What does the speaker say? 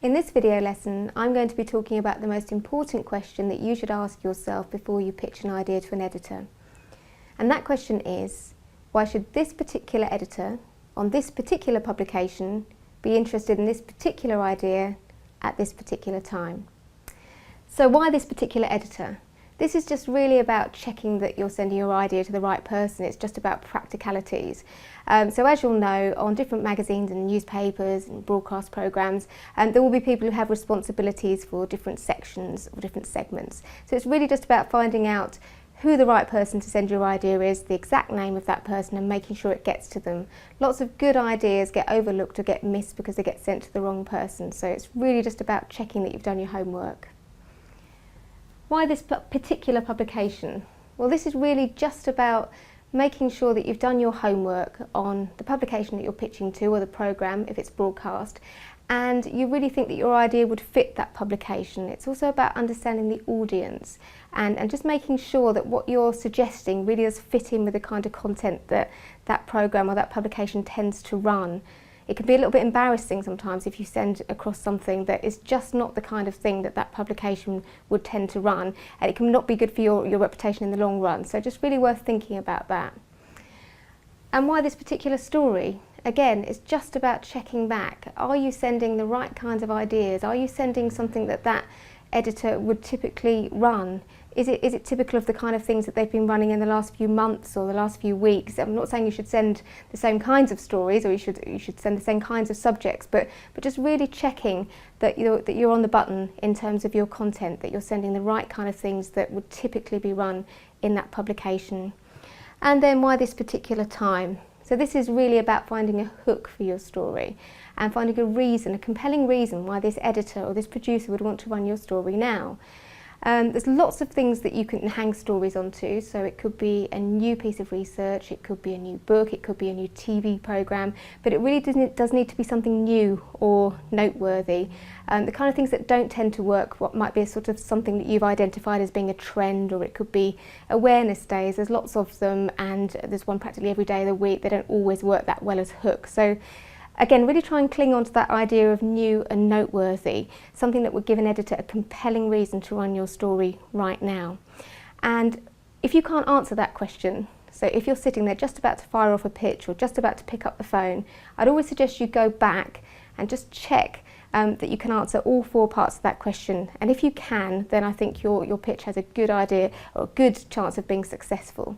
In this video lesson, I'm going to be talking about the most important question that you should ask yourself before you pitch an idea to an editor. And that question is, why should this particular editor, on this particular publication, be interested in this particular idea at this particular time? So why this particular editor? This is just really about checking that you're sending your idea to the right person. It's just about practicalities. So as you'll know, on different magazines and newspapers and broadcast programmes, there will be people who have responsibilities for different sections or different segments. So it's really just about finding out who the right person to send your idea is, the exact name of that person, and making sure it gets to them. Lots of good ideas get overlooked or get missed because they get sent to the wrong person. So it's really just about checking that you've done your homework. Why this particular publication? Well, this is really just about making sure that you've done your homework on the publication that you're pitching to, or the programme if it's broadcast, and you really think that your idea would fit that publication. It's also about understanding the audience and just making sure that what you're suggesting really does fit in with the kind of content that that programme or that publication tends to run. It can be a little bit embarrassing sometimes if you send across something that is just not the kind of thing that that publication would tend to run, and it can not be good for your reputation in the long run. So just really worth thinking about that. And why this particular story? Again, it's just about checking back. Are you sending the right kinds of ideas? Are you sending something that that editor would typically run? Is it typical of the kind of things that they've been running in the last few months or the last few weeks? I'm not saying you should send the same kinds of stories, or you should send the same kinds of subjects, but just really checking that you're on the button in terms of your content, that you're sending the right kind of things that would typically be run in that publication. And then why this particular time? So this is really about finding a hook for your story and finding a reason, a compelling reason why this editor or this producer would want to run your story now. There's lots of things that you can hang stories onto, so it could be a new piece of research, it could be a new book, it could be a new TV programme, but it really does need to be something new or noteworthy. The kind of things that don't tend to work, what might be a sort of something that you've identified as being a trend, or it could be awareness days. There's lots of them, and there's one practically every day of the week. They don't always work that well as hooks. So again, really try and cling on to that idea of new and noteworthy, something that would give an editor a compelling reason to run your story right now. And if you can't answer that question, so if you're sitting there just about to fire off a pitch or just about to pick up the phone, I'd always suggest you go back and just check that you can answer all four parts of that question. And if you can, then I think your pitch has a good idea or a good chance of being successful.